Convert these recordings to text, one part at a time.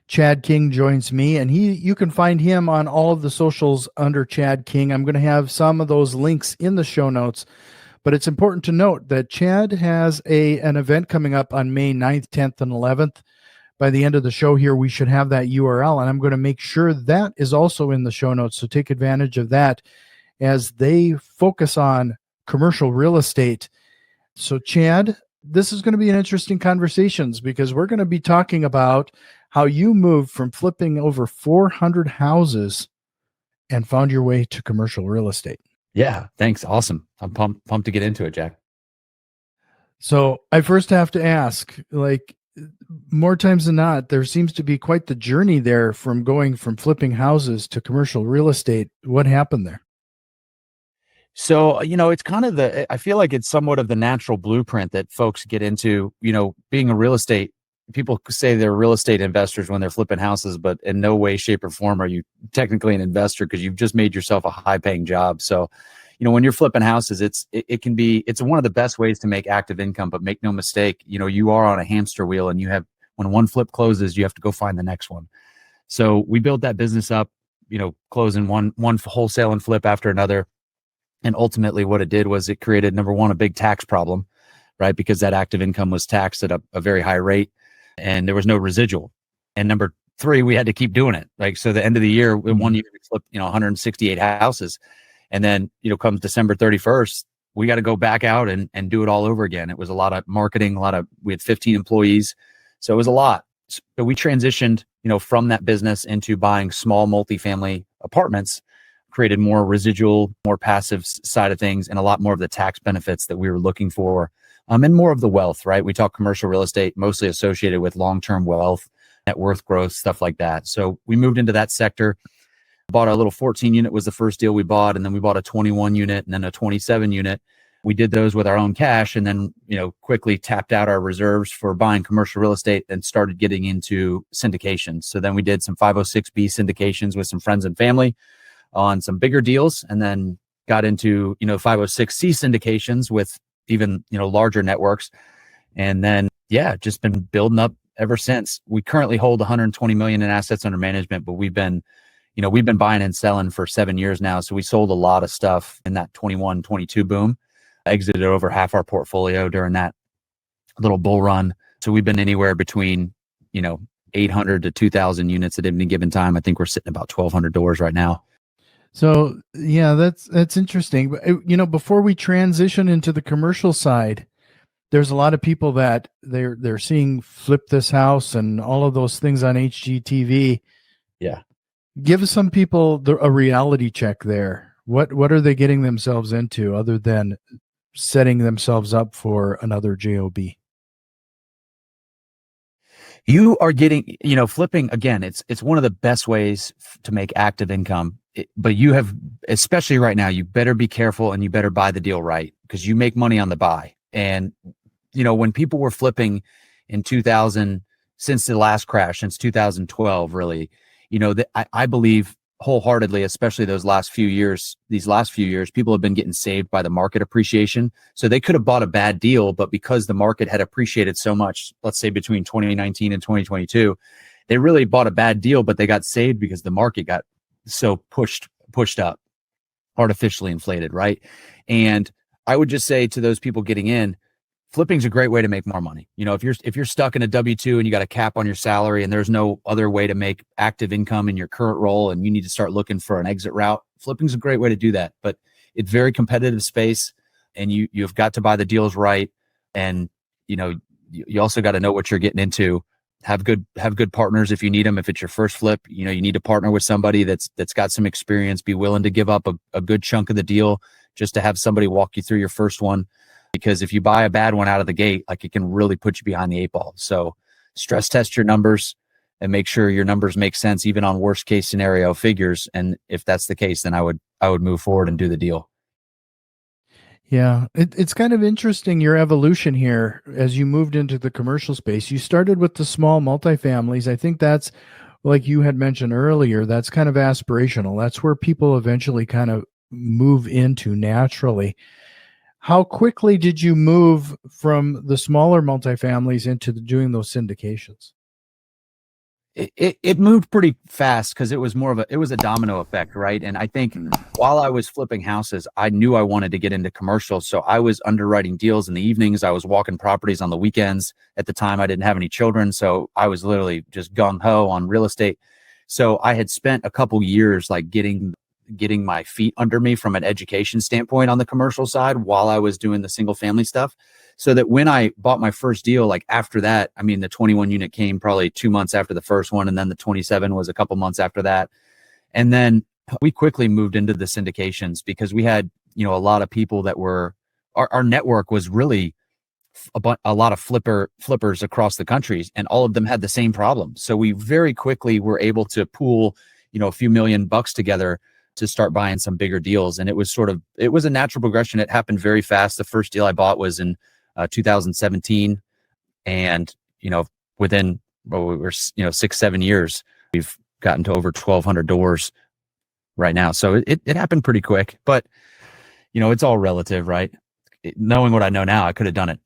Chad King joins me, and you can find him on all of the socials under Chad King. I'm going to have some of those links in the show notes, but it's important to note that Chad has an event coming up on May 9th, 10th, and 11th. By the end of the show here, we should have that URL, and I'm going to make sure that is also in the show notes. So take advantage of that as they focus on commercial real estate. So Chad, this is going to be an interesting conversations because we're going to be talking about how you moved from flipping over 400 houses and found your way to commercial real estate. Yeah, thanks. Awesome. I'm pumped to get into it, Jack. So I first have to ask, like, more times than not, there seems to be quite the journey there from going from flipping houses to commercial real estate. What happened there? So, it's kind of I feel like it's somewhat of the natural blueprint that folks get into, being a real estate. People say they're real estate investors when they're flipping houses, but in no way, shape, or form are you technically an investor because you've just made yourself a high paying job. So, when you're flipping houses, it's one of the best ways to make active income, but make no mistake, you are on a hamster wheel and when one flip closes, you have to go find the next one. So we built that business up, closing one wholesale and flip after another. And ultimately what it did was it created, number one, a big tax problem, right? Because that active income was taxed at a very high rate and there was no residual. And number three, we had to keep doing it. Like, so the end of the year, in 1 year, we flipped, 168 houses. And then, comes December 31st, we got to go back out and do it all over again. It was a lot of marketing, we had 15 employees. So it was a lot. So we transitioned, from that business into buying small multifamily apartments, created more residual, more passive side of things, and a lot more of the tax benefits that we were looking for, and more of the wealth, right? We talk commercial real estate, mostly associated with long-term wealth, net worth growth, stuff like that. So we moved into that sector, bought a little 14 unit was the first deal we bought, and then we bought a 21 unit and then a 27 unit. We did those with our own cash and then, quickly tapped out our reserves for buying commercial real estate and started getting into syndications. So then we did some 506B syndications with some friends and family on some bigger deals, and then got into, 506C syndications with even, larger networks. And then, just been building up ever since. We currently hold 120 million in assets under management, but we've been buying and selling for 7 years now. So we sold a lot of stuff in that 21, 22 boom, exited over half our portfolio during that little bull run. So we've been anywhere between, 800 to 2,000 units at any given time. I think we're sitting about 1,200 doors right now. So yeah, that's interesting. But before we transition into the commercial side, there's a lot of people that they're seeing flip this house and all of those things on HGTV. Yeah. Give some people a reality check there. What are they getting themselves into other than setting themselves up for another job? You are getting, flipping again. It's one of the best ways to make active income. But you have, especially right now, you better be careful and you better buy the deal right because you make money on the buy. And, when people were flipping in 2000, since the last crash, since 2012, really, I believe wholeheartedly, especially these last few years, people have been getting saved by the market appreciation. So they could have bought a bad deal, but because the market had appreciated so much, let's say between 2019 and 2022, they really bought a bad deal, but they got saved because the market got so pushed up, artificially inflated, right? And I would just say to those people getting in, flipping is a great way to make more money. If you're stuck in a W-2 and you got a cap on your salary and there's no other way to make active income in your current role and you need to start looking for an exit route, flipping is a great way to do that. But it's very competitive space and you've got to buy the deals right. And, you also got to know what you're getting into. Have good partners if you need them. If it's your first flip, you need to partner with somebody that's got some experience, be willing to give up a good chunk of the deal just to have somebody walk you through your first one. Because if you buy a bad one out of the gate, it can really put you behind the eight ball. So stress test your numbers and make sure your numbers make sense, even on worst case scenario figures. And if that's the case, then I would move forward and do the deal. Yeah, it's kind of interesting, your evolution here as you moved into the commercial space. You started with the small multifamilies. I think that's, like you had mentioned earlier, that's kind of aspirational. That's where people eventually kind of move into naturally. How quickly did you move from the smaller multifamilies into doing those syndications? It moved pretty fast because it was it was a domino effect, right? And I think while I was flipping houses, I knew I wanted to get into commercial. So I was underwriting deals in the evenings. I was walking properties on the weekends. At the time, I didn't have any children. So I was literally just gung ho on real estate. So I had spent a couple years like getting my feet under me from an education standpoint on the commercial side while I was doing the single family stuff. So that when I bought my first deal, like after that, I mean, the 21 unit came probably 2 months after the first one. And then the 27 was a couple months after that. And then we quickly moved into the syndications because we had, a lot of people that were, our network was really a lot of flippers across the country, and all of them had the same problem. So we very quickly were able to pool, a few $1 million together to start buying some bigger deals. And it was a natural progression. It happened very fast. The first deal I bought was in 2017. And, within, we were, 6-7 years, we've gotten to over 1,200 doors right now. So it happened pretty quick, but, it's all relative, right? Knowing what I know now, I could have done it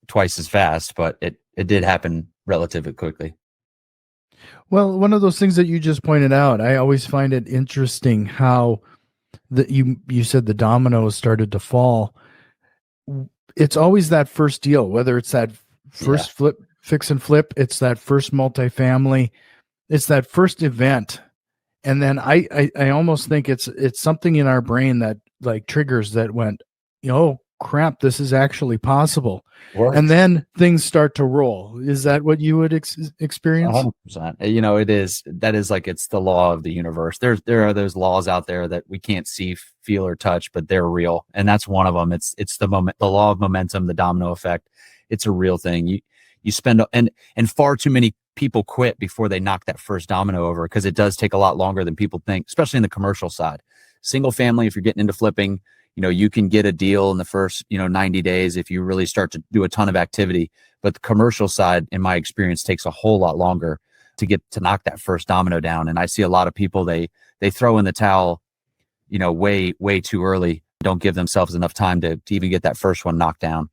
twice as fast, but it did happen relatively quickly. Well, one of those things that you just pointed out, I always find it interesting how you said the dominoes started to fall. It's always that first deal, whether it's that first fix and flip, it's that first multifamily, it's that first event. And then I almost think it's something in our brain that like triggers that went, oh crap, this is actually possible. Works. And then things start to roll. Is that what you would experience? 100%. That is like, it's the law of the universe. There are those laws out there that we can't see, feel, or touch, but they're real. And that's one of them. It's the law of momentum, the domino effect. It's a real thing. You spend, and far too many people quit before they knock that first domino over, because it does take a lot longer than people think, especially in the commercial side. Single family, if you're getting into flipping, you can get a deal in the first, 90 days if you really start to do a ton of activity. But the commercial side, in my experience, takes a whole lot longer to knock that first domino down. And I see a lot of people, they throw in the towel, way too early, don't give themselves enough time to even get that first one knocked down.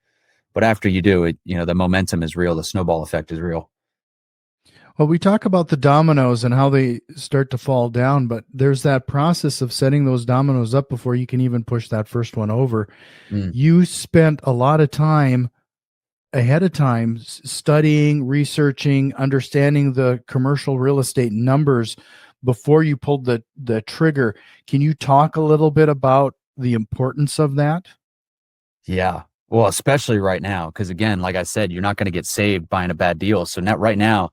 But after you do it, the momentum is real. The snowball effect is real. Well, we talk about the dominoes and how they start to fall down, but there's that process of setting those dominoes up before you can even push that first one over. You spent a lot of time ahead of time studying, researching, understanding the commercial real estate numbers before you pulled the trigger. Can you talk a little bit about the importance of that? Yeah. Well, especially right now, because again, like I said, you're not going to get saved buying a bad deal. So right now,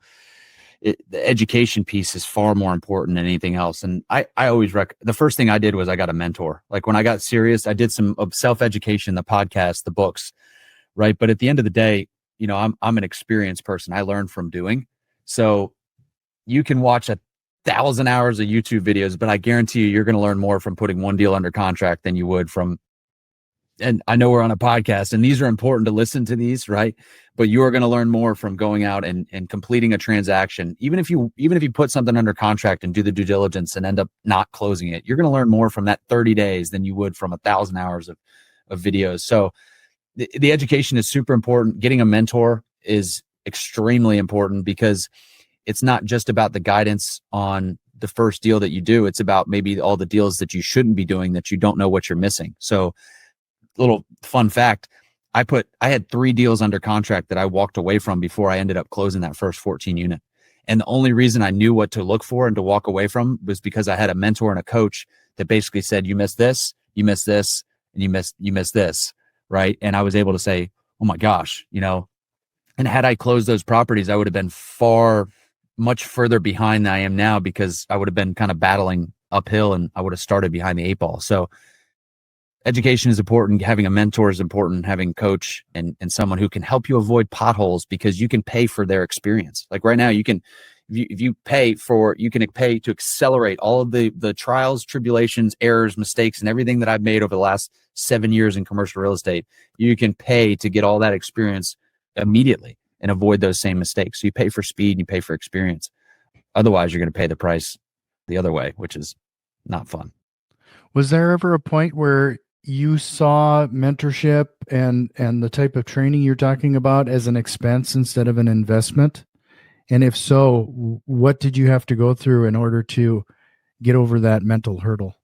the education piece is far more important than anything else. And I always the first thing I did was I got a mentor. Like when I got serious, I did some self-education, the podcast, the books, right? But at the end of the day, I'm an experienced person. I learned from doing. So you can watch 1,000 hours of YouTube videos, but I guarantee you're going to learn more from putting one deal under contract than you would from, and I know we're on a podcast and these are important to listen to these, right? But you are going to learn more from going out and completing a transaction. Even if you put something under contract and do the due diligence and end up not closing it, you're going to learn more from that 30 days than you would from 1,000 hours of videos. So the education is super important. Getting a mentor is extremely important because it's not just about the guidance on the first deal that you do. It's about maybe all the deals that you shouldn't be doing that you don't know what you're missing. So little fun fact, I had 3 deals under contract that I walked away from before I ended up closing that first 14 unit. And the only reason I knew what to look for and to walk away from was because I had a mentor and a coach that basically said, you missed this, you missed this, and you missed this. Right. And I was able to say, oh my gosh, and had I closed those properties, I would have been much further behind than I am now, because I would have been kind of battling uphill and I would have started behind the 8 ball. So education is important. Having a mentor is important. Having a coach and someone who can help you avoid potholes, because you can pay for their experience. Like right now, you can, if you pay to accelerate all of the trials, tribulations, errors, mistakes, and everything that I've made over the last 7 years in commercial real estate. You can pay to get all that experience immediately and avoid those same mistakes. So you pay for speed and you pay for experience. Otherwise, you're going to pay the price the other way, which is not fun. Was there ever a point where you saw mentorship and the type of training you're talking about as an expense instead of an investment? And if so, what did you have to go through in order to get over that mental hurdle?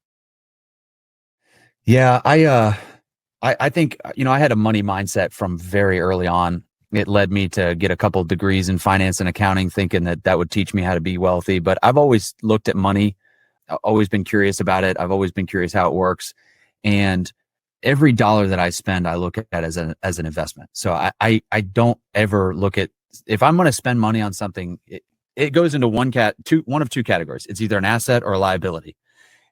Yeah, I think, I had a money mindset from very early on. It led me to get a couple of degrees in finance and accounting, thinking that that would teach me how to be wealthy. But I've always looked at money, always been curious about it. I've always been curious how it works. And every dollar that I spend, I look at as an investment. So I don't ever look at, if I'm going to spend money on something, it goes into one of two categories. It's either an asset or a liability.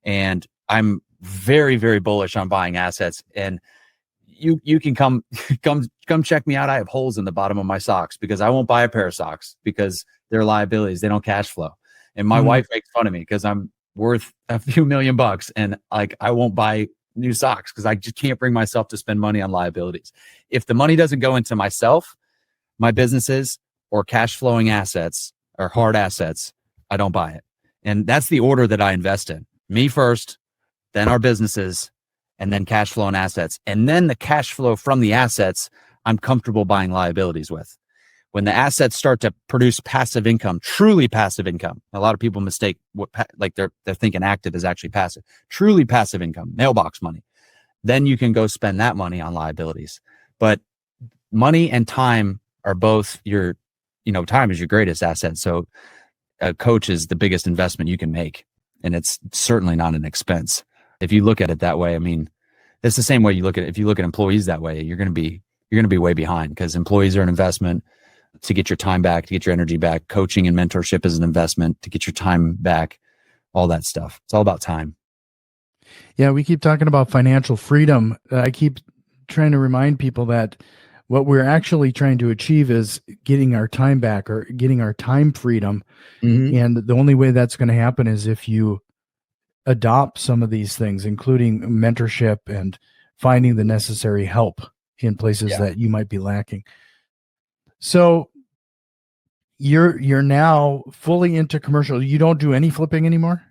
And I'm very, very bullish on buying assets. And you can come check me out. I have holes in the bottom of my socks because I won't buy a pair of socks because they're liabilities. They don't cash flow. And my wife makes fun of me because I'm worth a few $1,000,000 and like I won't buy new socks because I just can't bring myself to spend money on liabilities. If the money doesn't go into myself, my businesses, or cash flowing assets or hard assets, I don't buy it. And that's the order that I invest in. Me first, then our businesses, and then cash flow and assets. And then the cash flow from the assets, I'm comfortable buying liabilities with. When the assets start to produce passive income, truly passive income, a lot of people mistake what they're thinking active is actually passive. Truly passive income, mailbox money. Then you can go spend that money on liabilities. But money and time are both time is your greatest asset. So a coach is the biggest investment you can make. And it's certainly not an expense. If you look at it that way, I mean, it's the same way if you look at employees that way, you're going to be way behind because employees are an investment to get your time back, to get your energy back. Coaching and mentorship is an investment to get your time back, all that stuff. It's all about time. Yeah, we keep talking about financial freedom. I keep trying to remind people that what we're actually trying to achieve is getting our time back or getting our time freedom. Mm-hmm. And the only way that's going to happen is if you adopt some of these things, including mentorship and finding the necessary help in places that you might be lacking. So you're now fully into commercial. You don't do any flipping anymore?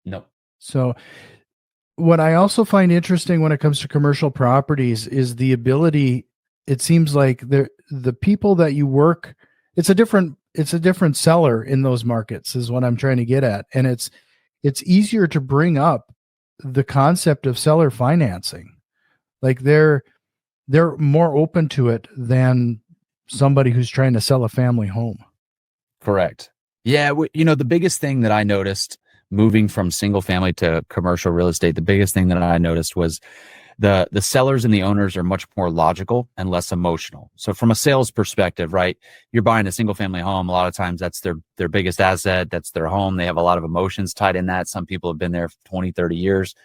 No. So what I also find interesting when it comes to commercial properties is the ability, it seems like the people that you work, it's a different seller in those markets is what I'm trying to get at. And it's easier to bring up the concept of seller financing. Like they're more open to it than somebody who's trying to sell a family home. Correct. Yeah. The biggest thing that I noticed moving from single family to commercial real estate, the biggest thing that I noticed was the sellers and the owners are much more logical and less emotional. So from a sales perspective, right, you're buying a single family home. A lot of times that's their biggest asset. That's their home. They have a lot of emotions tied in that. Some people have been there for 20, 30 years.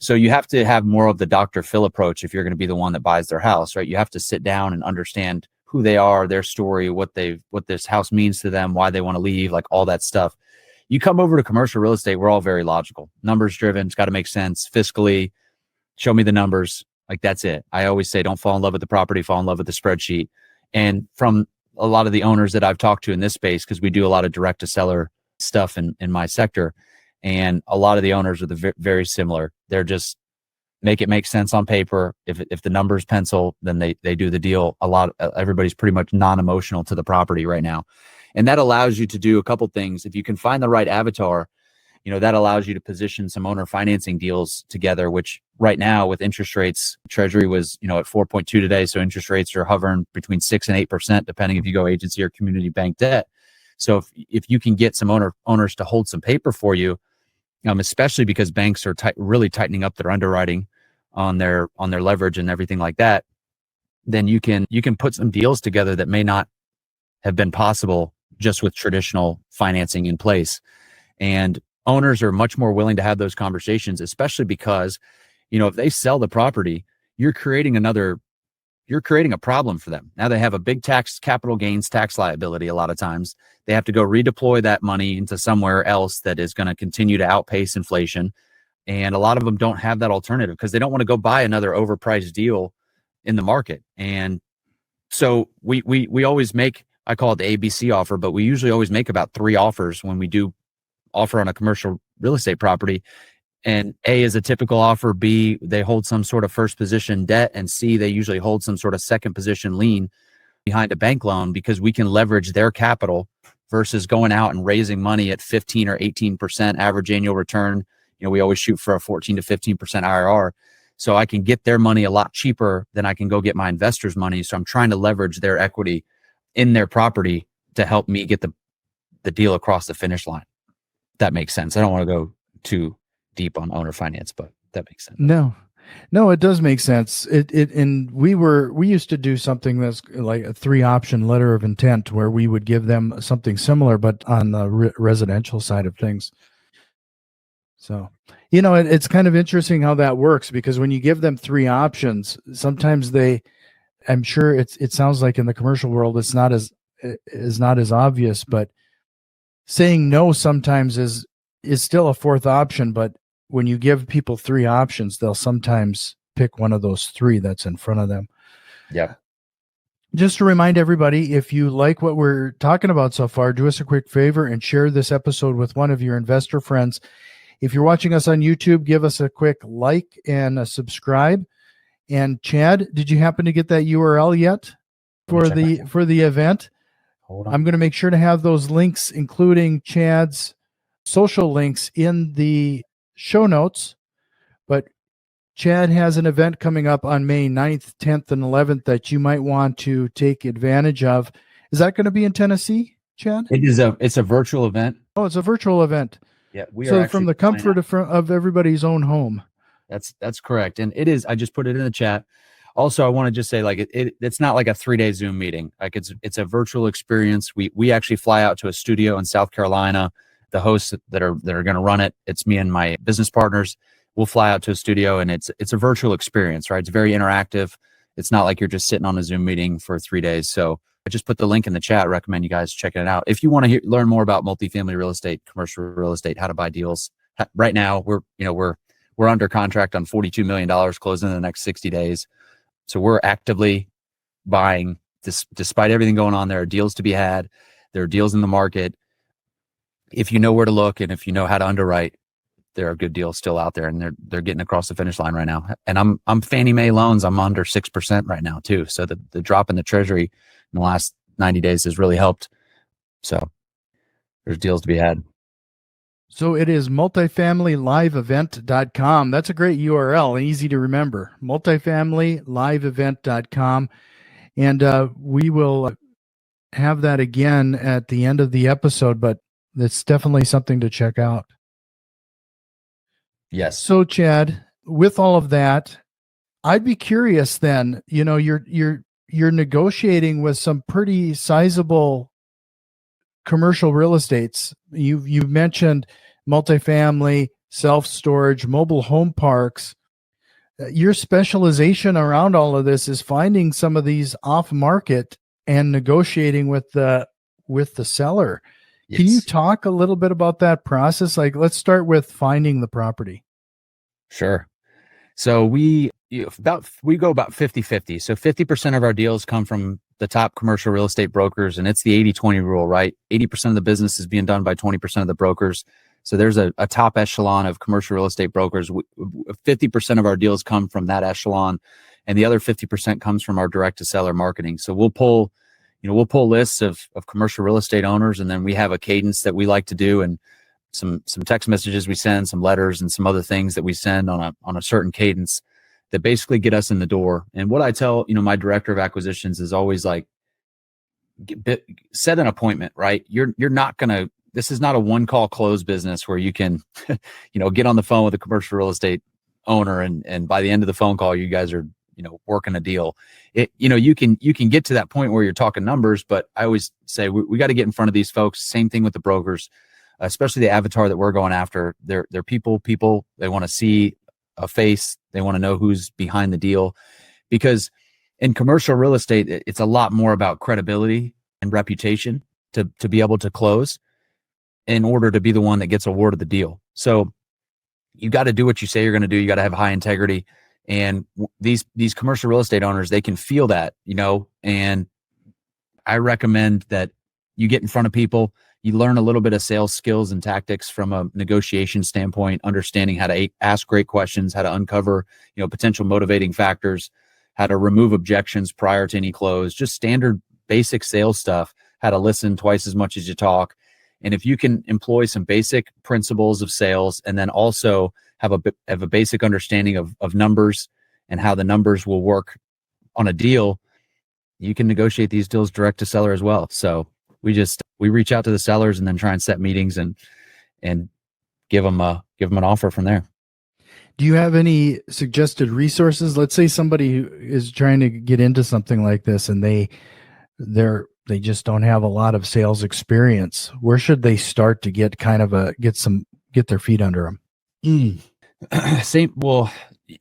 So you have to have more of the Dr. Phil approach if you're going to be the one that buys their house, right? You have to sit down and understand who they are, their story, what this house means to them, why they want to leave, like all that stuff. You come over to commercial real estate, we're all very logical, numbers driven. It's got to make sense fiscally. Show me the numbers. Like that's it. I always say, don't fall in love with the property, fall in love with the spreadsheet. And from a lot of the owners that I've talked to in this space, because we do a lot of direct to seller stuff in my sector, and a lot of the owners are very similar. They're just make it make sense on paper. If the numbers pencil, then they do the deal. Everybody's pretty much non-emotional to the property right now. And that allows you to do a couple things. If you can find the right avatar, that allows you to position some owner financing deals together, which right now with interest rates, Treasury was, at 4.2 today. So interest rates are hovering between 6 and 8%, depending if you go agency or community bank debt. So if you can get some owners to hold some paper for you, especially because banks are really tightening up their underwriting on their leverage and everything like that, then you can put some deals together that may not have been possible just with traditional financing in place. And owners are much more willing to have those conversations, especially because, if they sell the property, you're creating a problem for them. Now they have a big capital gains tax liability. A lot of times they have to go redeploy that money into somewhere else that is going to continue to outpace inflation. And a lot of them don't have that alternative because they don't want to go buy another overpriced deal in the market. And so we always make, I call it the ABC offer, but we usually always make about 3 offers when we do offer on a commercial real estate property. And A is a typical offer, B, they hold some sort of first position debt, and C, they usually hold some sort of second position lien behind a bank loan because we can leverage their capital versus going out and raising money at 15 or 18% average annual return. We always shoot for a 14 to 15% IRR. So I can get their money a lot cheaper than I can go get my investors' money. So I'm trying to leverage their equity in their property to help me get the deal across the finish line. That makes sense. I don't want to go too deep on owner finance, but that makes sense. No, it does make sense. And we used to do something that's like a 3-option letter of intent where we would give them something similar, but on the residential side of things. So, it's kind of interesting how that works, because when you give them 3 options, sometimes I'm sure it sounds like in the commercial world, it's not as obvious, but saying no sometimes is still a 4th option. But when you give people 3 options, they'll sometimes pick one of those 3 that's in front of them. Yeah. Just to remind everybody, if you like what we're talking about so far, do us a quick favor and share this episode with one of your investor friends. If you're watching us on YouTube, give us a quick like and a subscribe. And Chad, did you happen to get that URL yet for the event? Hold on. I'm going to make sure to have those links, including Chad's social links, in the show notes. But Chad has an event coming up on May 9th, 10th, and 11th that you might want to take advantage of. Is that going to be in Tennessee, Chad? It's a virtual event. Oh, it's a virtual event. Yeah, so from the comfort of everybody's own home. That's correct, and it is. I just put it in the chat. Also, I want to just say, like, it's not like a 3-day Zoom meeting. Like, it's a virtual experience. We actually fly out to a studio in South Carolina. The hosts that are going to run it, it's me and my business partners. We'll fly out to a studio, and it's a virtual experience, right? It's very interactive. It's not like you're just sitting on a Zoom meeting for 3 days. So I just put the link in the chat. I recommend you guys checking it out. If you want to learn more about multifamily real estate, commercial real estate, how to buy deals. Right now, we're under contract on $42 million closing in the next 60 days. So we're actively buying. Despite everything going on, there are deals to be had. There are deals in the market. If you know where to look and if you know how to underwrite, there are good deals still out there, and they're getting across the finish line right now. And I'm Fannie Mae loans. I'm under 6% right now too. So the drop in the Treasury in the last 90 days has really helped. So there's deals to be had. So it is multifamilyliveevent.com. That's a great URL, easy to remember. Multifamilyliveevent.com. And we will have that again at the end of the episode, but it's definitely something to check out. Yes. So Chad, with all of that, I'd be curious then, you're negotiating with some pretty sizable commercial real estates. You've mentioned multifamily, self-storage, mobile home parks. Your specialization around all of this is finding some of these off market and negotiating with the seller. Yes. Can you talk a little bit about that process? Like, let's start with finding the property. Sure. So we go about 50-50. So 50% of our deals come from the top commercial real estate brokers, and it's the 80-20 rule, right? 80% of the business is being done by 20% of the brokers. So there's a top echelon of commercial real estate brokers. 50% of our deals come from that echelon, and the other 50% comes from our direct to seller marketing. So we'll pull lists of commercial real estate owners, and then we have a cadence that we like to do, and some text messages we send, some letters, and some other things that we send on a certain cadence that basically get us in the door. And what I tell my director of acquisitions is always like, set an appointment, right? You're not gonna. This is not a one call close business where you can get on the phone with a commercial real estate owner, and by the end of the phone call, you guys are working a deal. You can get to that point where you're talking numbers, but I always say we got to get in front of these folks. Same thing with the brokers, especially the avatar that we're going after. They're people. They want to see a face. They want to know who's behind the deal, because in commercial real estate, it's a lot more about credibility and reputation to be able to close in order to be the one that gets awarded the deal. So you got to do what you say you're going to do. You got to have high integrity. And these commercial real estate owners, they can feel that, and I recommend that you get in front of people, you learn a little bit of sales skills and tactics from a negotiation standpoint, understanding how to ask great questions, how to uncover, potential motivating factors, how to remove objections prior to any close, just standard basic sales stuff how to listen twice as much as you talk. And if you can employ some basic principles of sales, and then also have a basic understanding of numbers and how the numbers will work on a deal, you can negotiate these deals direct to seller as well. So we reach out to the sellers and then try and set meetings and give them an offer from there. Do you have any suggested resources? Let's say somebody who is trying to get into something like this and they just don't have a lot of sales experience. Where should they start to get get their feet under them? Same. Well,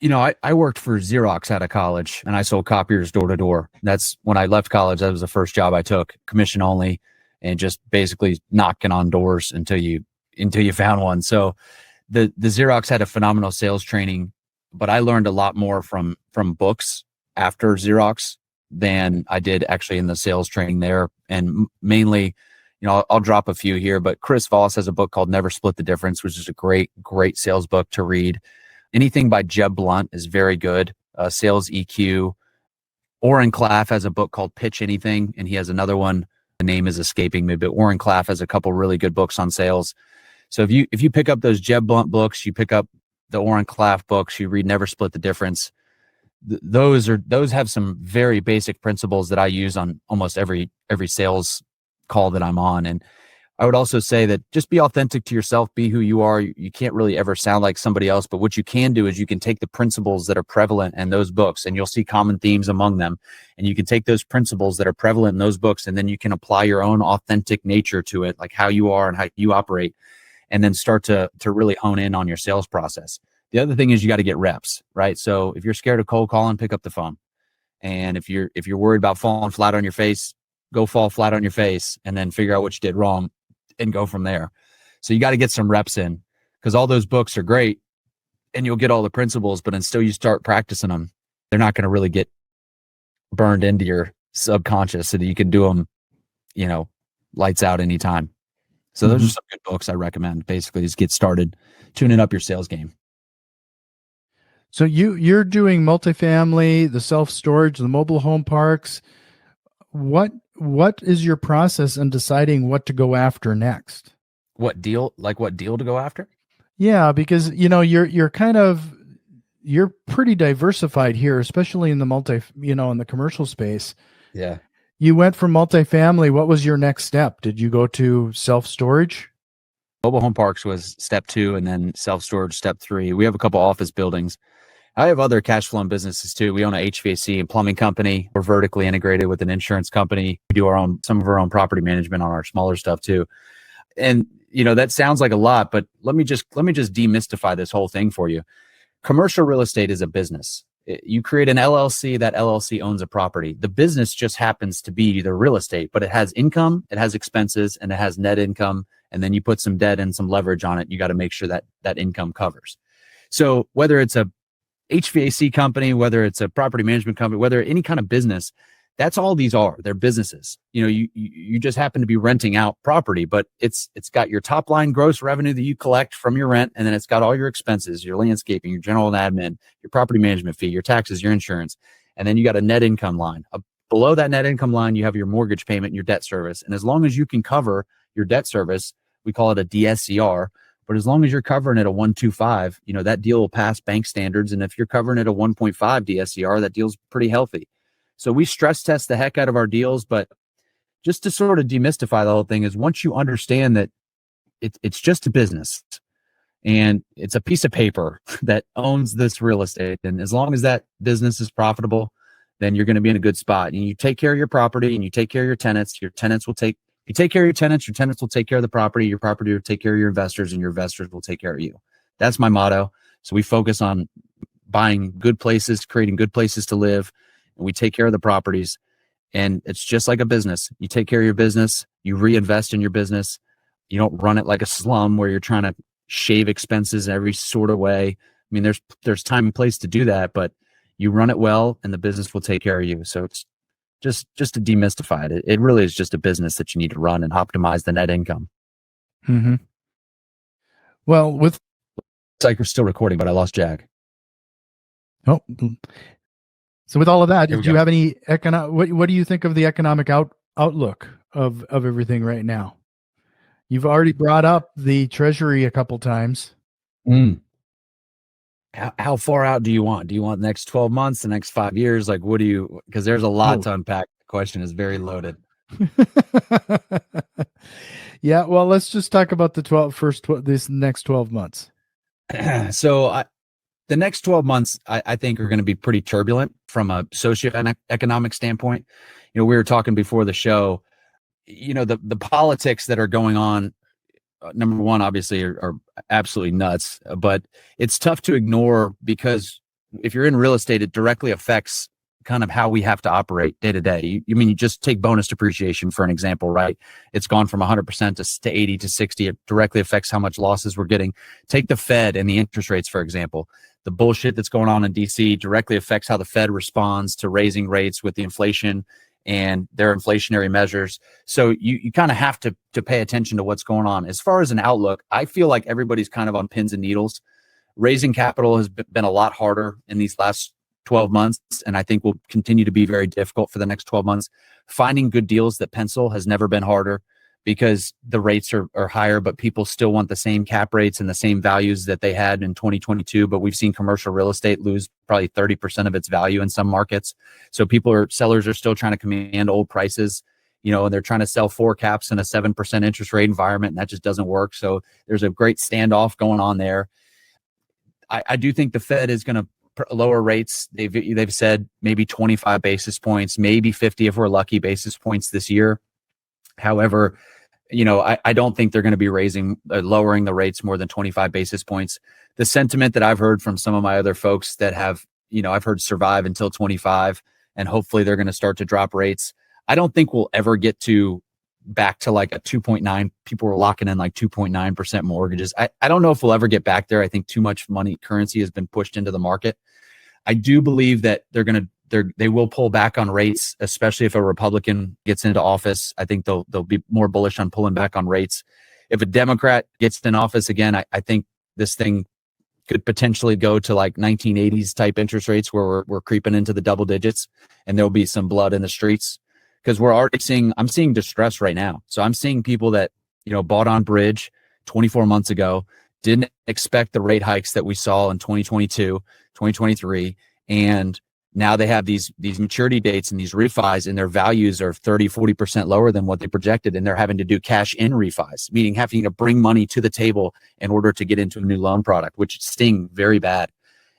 I worked for Xerox out of college, and I sold copiers door to door. That's when I left college. That was the first job I took, commission only, and just basically knocking on doors until you found one. So the Xerox had a phenomenal sales training, but I learned a lot more from books after Xerox than I did actually in the sales training there. And mainly, I'll drop a few here, but Chris Voss has a book called Never Split the Difference, which is a great sales book to read. Anything by Jeb Blunt is very good. Sales EQ. Oren Klaff has a book called Pitch Anything, and he has another one. The name is escaping me, but Oren Klaff has a couple really good books on sales. So if you pick up those Jeb Blunt books, you pick up the Oren Klaff books, you read Never Split the Difference. Those have some very basic principles that I use on almost every sales call that I'm on. And I would also say that just be authentic to yourself, be who you are. You can't really ever sound like somebody else, but what you can do is you can take the principles that are prevalent in those books, and you'll see common themes among them. And you can take those principles that are prevalent in those books, and then you can apply your own authentic nature to it, like how you are and how you operate, and then start to really hone in on your sales process. The other thing is you got to get reps, right? So if you're scared of cold calling, pick up the phone. And if you're worried about falling flat on your face, go fall flat on your face and then figure out what you did wrong and go from there. So you got to get some reps in, because all those books are great and you'll get all the principles, but until you start practicing them, they're not going to really get burned into your subconscious so that you can do them, lights out anytime. So those are some good books I recommend. Basically, just get started tuning up your sales game. So you're doing multifamily, the self-storage, the mobile home parks. What is your process in deciding what to go after next? What deal to go after? Yeah, because you're pretty diversified here, especially in the in the commercial space. Yeah. You went from multifamily. What was your next step? Did you go to self-storage? Mobile home parks was step 2, and then self-storage step 3. We have a couple office buildings. I have other cash flowing businesses too. We own a HVAC and plumbing company. We're vertically integrated with an insurance company. We do some of our own property management on our smaller stuff too. And that sounds like a lot, but let me just demystify this whole thing for you. Commercial real estate is a business. You create an LLC, that LLC owns a property. The business just happens to be the real estate, but it has income, it has expenses, and it has net income. And then you put some debt and some leverage on it. You got to make sure that income covers. So whether it's a HVAC company, whether it's a property management company, whether any kind of business, that's all these are. They're businesses. You just happen to be renting out property, but it's got your top line gross revenue that you collect from your rent, and then it's got all your expenses, your landscaping, your general and admin, your property management fee, your taxes, your insurance, and then you got a net income line. Below that net income line, you have your mortgage payment and your debt service. And as long as you can cover your debt service, we call it a DSCR. But as long as you're covering at a 1.25, that deal will pass bank standards. And if you're covering at a 1.5 DSCR, that deal's pretty healthy. So we stress test the heck out of our deals. But just to sort of demystify the whole thing is, once you understand that it's just a business and it's a piece of paper that owns this real estate, and as long as that business is profitable, then you're going to be in a good spot. And you take care of your property and you take care of your tenants. You take care of your tenants will take care of the property. Your property will take care of your investors, and your investors will take care of you. That's my motto. So we focus on buying good places, creating good places to live, and we take care of the properties. And it's just like a business. You take care of your business, you reinvest in your business. You don't run it like a slum where you're trying to shave expenses in every sort of way. I mean, there's time and place to do that, but you run it well and the business will take care of you. So it's just to demystify it, it really is just a business that you need to run and optimize the net income. Mm-hmm. Well, it's like we're still recording, but I lost Jack. So with all of that, do you have any what do you think of the economic outlook of everything right now? You've already brought up the Treasury a couple times. Mm. How far out do you want? Do you want the next 12 months, the next 5 years? Like, what do you, because there's a lot to unpack. The question is very loaded. Yeah, well, let's just talk about this next 12 months. So the next 12 months, I think, are going to be pretty turbulent from a socioeconomic standpoint. We were talking before the show, the politics that are going on, number one, obviously, are absolutely nuts, but it's tough to ignore because if you're in real estate, it directly affects kind of how we have to operate day to day. You just take bonus depreciation for an example, right? It's gone from 100% to 80 to 60. It directly affects how much losses we're getting. Take the Fed and the interest rates, for example. The bullshit that's going on in DC directly affects how the Fed responds to raising rates with the inflation and their inflationary measures. So you kind of have to pay attention to what's going on. As far as an outlook, I feel like everybody's kind of on pins and needles. Raising capital has been a lot harder in these last 12 months, and I think will continue to be very difficult for the next 12 months. Finding good deals that pencil has never been harder because the rates are higher, but people still want the same cap rates and the same values that they had in 2022. But we've seen commercial real estate lose probably 30% of its value in some markets. So sellers are still trying to command old prices, and they're trying to sell 4 caps in a 7% interest rate environment, and that just doesn't work. So there's a great standoff going on there. I do think the Fed is going to lower rates. They've said maybe 25 basis points, maybe 50 if we're lucky basis points this year. However, I don't think they're going to be lowering the rates more than 25 basis points. The sentiment that I've heard from some of my other folks that have, I've heard survive until 25, and hopefully they're going to start to drop rates. I don't think we'll ever get back to like a 2.9. People were locking in like 2.9% mortgages. I don't know if we'll ever get back there. I think too much currency has been pushed into the market. I do believe that they will pull back on rates, especially if a Republican gets into office. I think they'll be more bullish on pulling back on rates. If a Democrat gets in office again, I think this thing could potentially go to like 1980s type interest rates where we're creeping into the double digits, and there'll be some blood in the streets because I'm seeing distress right now. So I'm seeing people that, bought on bridge 24 months ago, didn't expect the rate hikes that we saw in 2022, 2023, and now they have these maturity dates and these refis, and their values are 30-40% lower than what they projected, and they're having to do cash in refis, meaning having to bring money to the table in order to get into a new loan product, which sting very bad.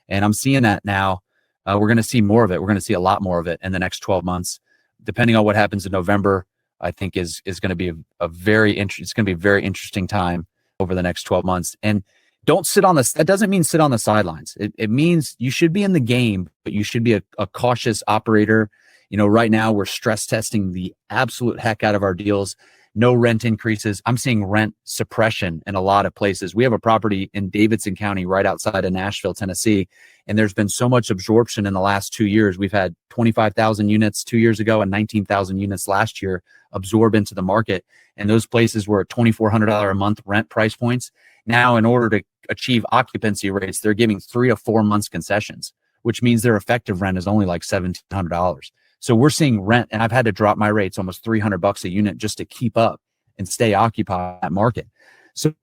And I'm seeing that now. We're going to see more of it. We're going to see a lot more of it in the next 12 months, depending on what happens in November. I think is going to be it's going to be a very interesting time over the next 12 months. And don't sit on that doesn't mean sit on the sidelines. It means you should be in the game, but you should be a cautious operator. Right now we're stress testing the absolute heck out of our deals. No rent increases. I'm seeing rent suppression in a lot of places. We have a property in Davidson County right outside of Nashville, Tennessee, and there's been so much absorption in the last 2 years. We've had 25,000 units 2 years ago and 19,000 units last year absorb into the market. And those places were at $2,400 a month rent price points. Now, in order to achieve occupancy rates, they're giving 3 or 4 months concessions, which means their effective rent is only like $1,700. So we're seeing rent, and I've had to drop my rates almost $300 a unit just to keep up and stay occupied that market. So,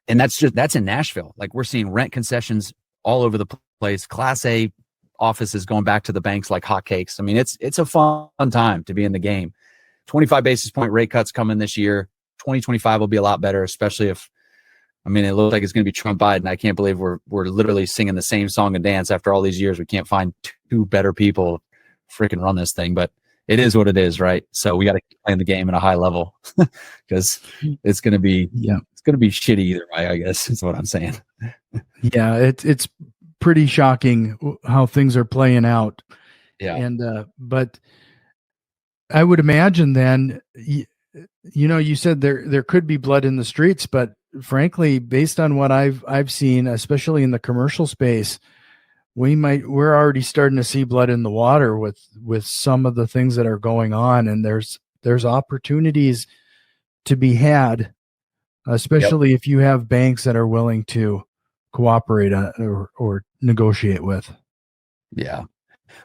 and that's in Nashville. Like, we're seeing rent concessions all over the place. Class A offices going back to the banks like hotcakes. I mean, it's a fun time to be in the game. 25 basis point rate cuts coming this year. 2025 will be a lot better, especially if, it looks like it's going to be Trump Biden. I can't believe we're literally singing the same song and dance after all these years. We can't find 2 better people freaking run this thing, but it is what it is, right? So we got to keep playing the game at a high level because it's going to be shitty either way, I guess is what I'm saying. Yeah, it's pretty shocking how things are playing out. Yeah, and but I would imagine then, you said there could be blood in the streets, but frankly, based on what I've seen, especially in the commercial space, we're already starting to see blood in the water with some of the things that are going on, and there's opportunities to be had, especially if you have banks that are willing to cooperate or negotiate with. Yeah.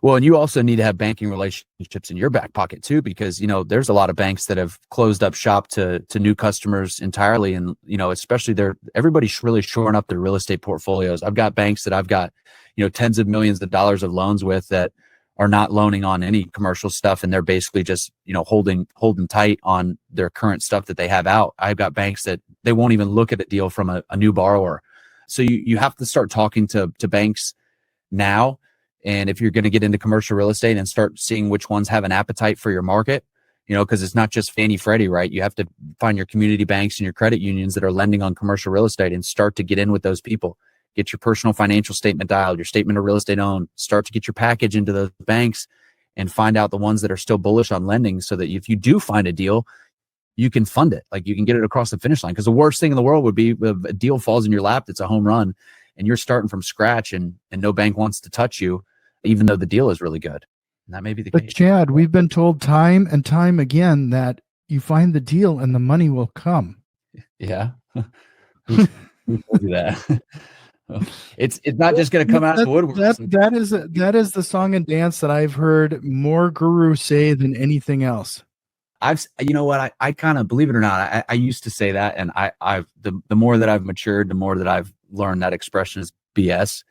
Well, and you also need to have banking relationships in your back pocket too, because there's a lot of banks that have closed up shop to new customers entirely, and especially everybody's really shoring up their real estate portfolios. I've got banks that I've got tens of millions of dollars of loans with that are not loaning on any commercial stuff, and they're basically just holding tight on their current stuff that they have out. I've got banks that they won't even look at a deal from a new borrower. So you have to start talking to banks now. And if you're going to get into commercial real estate and start seeing which ones have an appetite for your market, because it's not just Fannie Freddie, right? You have to find your community banks and your credit unions that are lending on commercial real estate and start to get in with those people. Get your personal financial statement dialed, your statement of real estate owned, start to get your package into those banks and find out the ones that are still bullish on lending, so that if you do find a deal, you can fund it. Like, you can get it across the finish line. Because the worst thing in the world would be if a deal falls in your lap that's a home run and you're starting from scratch and no bank wants to touch you, even though the deal is really good. And that may be the case. But Chad, we've been told time and time again that you find the deal and the money will come. Yeah. Who told you that? It's not just going to come out of the woodwork. That is the song and dance that I've heard more gurus say than anything else. You know what? I kind of, believe it or not, I used to say that, and the more that I've matured, the more that I've learned that expression is BS.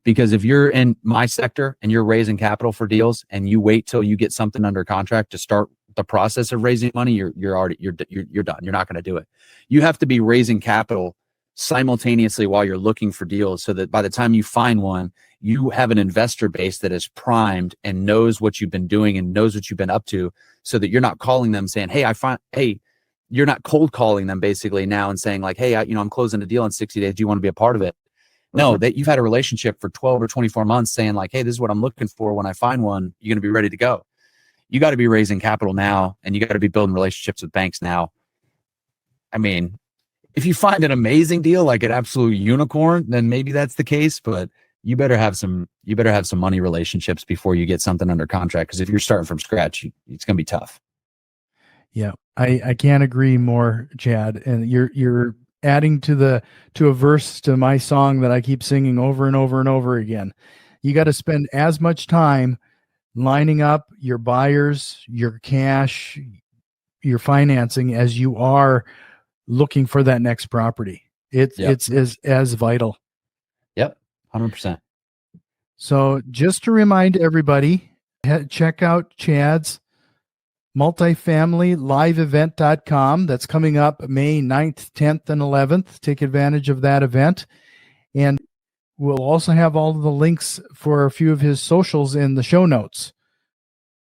Because if you're in my sector and you're raising capital for deals and you wait till you get something under contract to start the process of raising money, you're done. You're not going to do it. You have to be raising capital simultaneously while you're looking for deals, so that by the time you find one, you have an investor base that is primed and knows what you've been doing and knows what you've been up to, so that you're not calling them saying, hey, you're not cold calling them basically now and saying like, hey, I'm closing a deal in 60 days. Do you want to be a part of it? No, that you've had a relationship for 12 or 24 months saying like, hey, this is what I'm looking for. When I find one, you're going to be ready to go. You got to be raising capital now, and you got to be building relationships with banks now. I mean, if you find an amazing deal, like an absolute unicorn, then maybe that's the case, but you better have some money relationships before you get something under contract. Because if you're starting from scratch, it's going to be tough. Yeah, I can't agree more, Chad. And you're adding to a verse to my song that I keep singing over and over and over again. You got to spend as much time lining up your buyers, your cash, your financing as you are looking for that next property. It's as vital. Yep, 100%. So just to remind everybody, check out Chad's multifamilyliveevent.com. That's coming up May 9th, 10th, and 11th. Take advantage of that event. And we'll also have all of the links for a few of his socials in the show notes.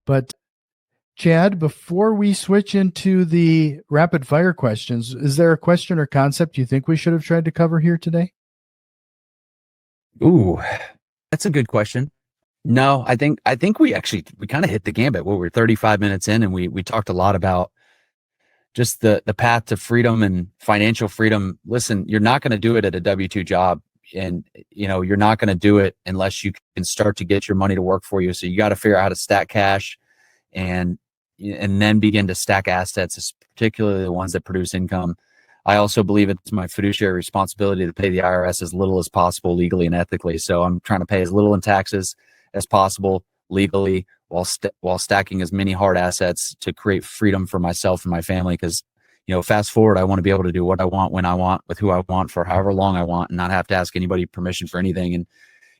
But Chad, before we switch into the rapid fire questions, is there a question or concept you think we should have tried to cover here today? Ooh, that's a good question. No, I think we kind of hit the gambit. We're 35 minutes in, and we talked a lot about just the path to freedom and financial freedom. Listen, you're not going to do it at a W-2 job, and you're not going to do it unless you can start to get your money to work for you. So you got to figure out how to stack cash and then begin to stack assets, particularly the ones that produce income. I also believe it's my fiduciary responsibility to pay the IRS as little as possible legally and ethically. So I'm trying to pay as little in taxes as possible legally while stacking as many hard assets to create freedom for myself and my family. Because, fast forward, I want to be able to do what I want, when I want, with who I want, for however long I want, and not have to ask anybody permission for anything. And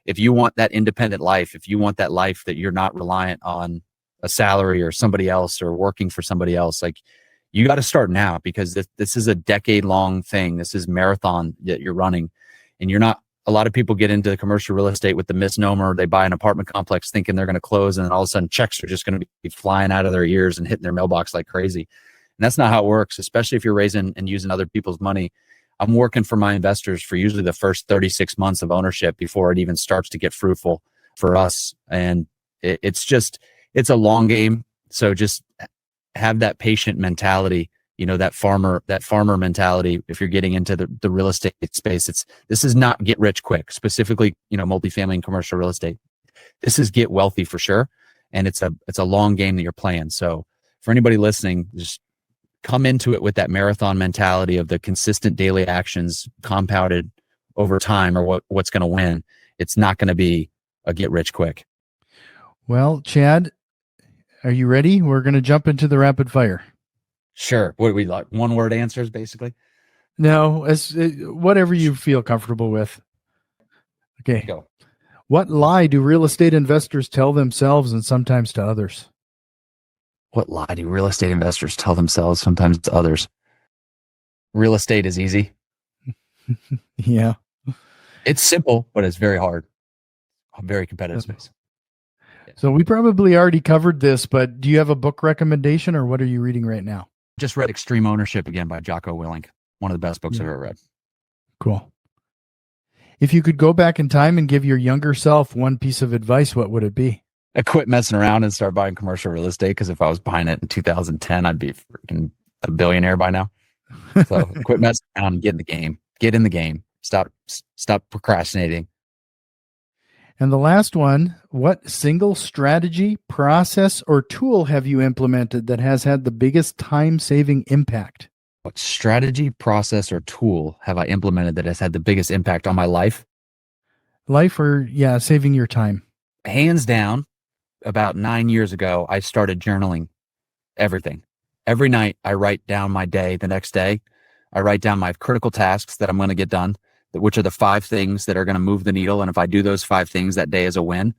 if you want that independent life, if you want that life that you're not reliant on a salary or somebody else or working for somebody else, like, you got to start now, because this is a decade-long thing. This is marathon that you're running, and you're not. A lot of people get into commercial real estate with the misnomer. They buy an apartment complex thinking they're going to close, and then all of a sudden checks are just going to be flying out of their ears and hitting their mailbox like crazy. And that's not how it works, especially if you're raising and using other people's money. I'm working for my investors for usually the first 36 months of ownership before it even starts to get fruitful for us. And it's a long game. So just have that patient mentality, that farmer mentality. If you're getting into the real estate space, this is not get rich quick, specifically, multifamily and commercial real estate. This is get wealthy for sure. And it's a long game that you're playing. So for anybody listening, just come into it with that marathon mentality of the consistent daily actions compounded over time or what's going to win. It's not going to be a get rich quick. Well, Chad, are you ready? We're going to jump into the rapid fire. Sure. What do we like? One word answers, basically. No, whatever you feel comfortable with. Okay. Go. What lie do real estate investors tell themselves and sometimes to others? What lie do real estate investors tell themselves, sometimes to others? Real estate is easy. Yeah. It's simple, but it's very hard. A very competitive space. So we probably already covered this, but do you have a book recommendation or what are you reading right now? Just read Extreme Ownership again by Jocko Willink. One of the best books I've ever read. Cool. If you could go back in time and give your younger self one piece of advice, what would it be? I quit messing around and start buying commercial real estate, because if I was buying it in 2010, I'd be freaking a billionaire by now. So quit messing around and get in the game. Get in the game. Stop procrastinating. And the last one, what single strategy, process, or tool have you implemented that has had the biggest time-saving impact? What strategy, process, or tool have I implemented that has had the biggest impact on my life? Life or, saving your time? Hands down, about 9 years ago, I started journaling everything. Every night, I write down my day the next day. I write down my critical tasks that I'm going to get done, which are the 5 things that are going to move the needle. And if I do those 5 things, that day is a win.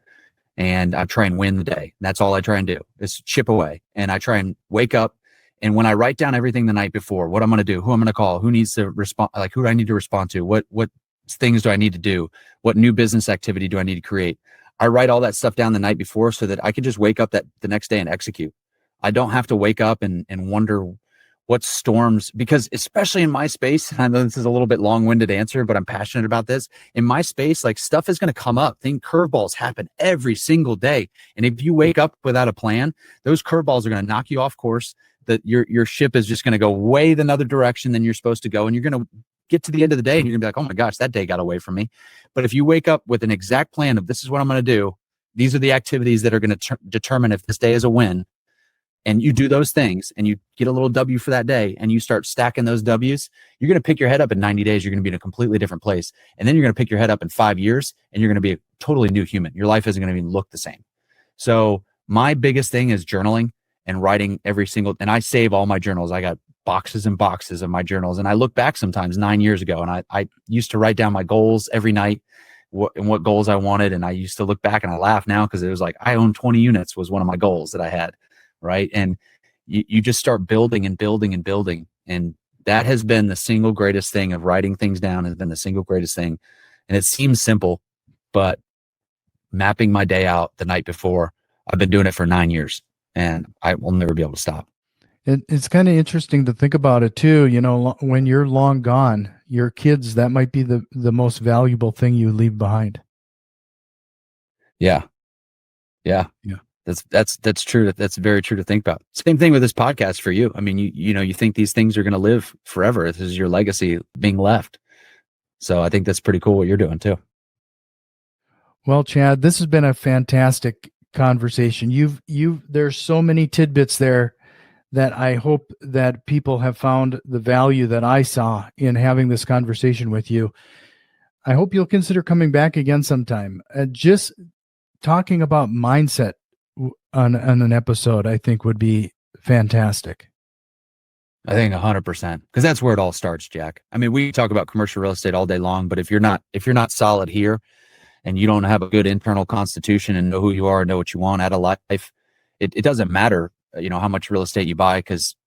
And I try and win the day. That's all I try and do is chip away. And I try and wake up. And when I write down everything the night before, what I'm going to do, who I'm going to call, who needs to respond, like who do I need to respond to, what things do I need to do, what new business activity do I need to create? I write all that stuff down the night before so that I can just wake up the next day and execute. I don't have to wake up and wonder what storms, because especially in my space, I know this is a little bit long-winded answer, but I'm passionate about this. In my space, like stuff is going to come up. Curveballs happen every single day. And if you wake up without a plan, those curveballs are going to knock you off course. That your ship is just going to go way another direction than you're supposed to go. And you're going to get to the end of the day and you're gonna be like, oh my gosh, that day got away from me. But if you wake up with an exact plan of this is what I'm going to do, these are the activities that are going to determine if this day is a win, and you do those things and you get a little W for that day and you start stacking those W's, you're going to pick your head up in 90 days. You're going to be in a completely different place. And then you're going to pick your head up in 5 years and you're going to be a totally new human. Your life isn't going to even look the same. So my biggest thing is journaling and writing and I save all my journals. I got boxes and boxes of my journals. And I look back sometimes 9 years ago and I used to write down my goals every night, what goals I wanted. And I used to look back and I laugh now because it was like, I own 20 units was one of my goals that I had. Right. And you just start building and building and building. And that has been the single greatest thing of writing things down has been the single greatest thing. And it seems simple, but mapping my day out the night before, I've been doing it for 9 years and I will never be able to stop. It's kind of interesting to think about it too. You know, when you're long gone, your kids, that might be the most valuable thing you leave behind. Yeah. That's true. That's very true to think about. Same thing with this podcast for you. I mean, you think these things are going to live forever. This is your legacy being left. So I think that's pretty cool what you're doing too. Well, Chad, this has been a fantastic conversation. There's so many tidbits there that I hope that people have found the value that I saw in having this conversation with you. I hope you'll consider coming back again sometime. Just talking about mindset on an episode, I think would be fantastic. I think 100%, because that's where it all starts, Jack. I mean, we talk about commercial real estate all day long, but if you're not solid here and you don't have a good internal constitution and know who you are and know what you want out of life, it doesn't matter, how much real estate you buy, because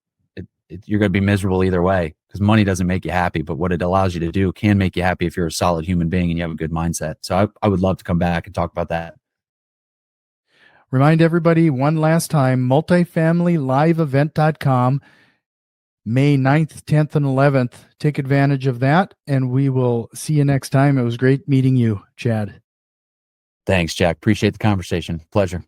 you're going to be miserable either way, because money doesn't make you happy, but what it allows you to do can make you happy if you're a solid human being and you have a good mindset. So I would love to come back and talk about that. Remind everybody one last time, multifamilyliveevent.com, May 9th, 10th, and 11th. Take advantage of that, and we will see you next time. It was great meeting you, Chad. Thanks, Jack. Appreciate the conversation. Pleasure.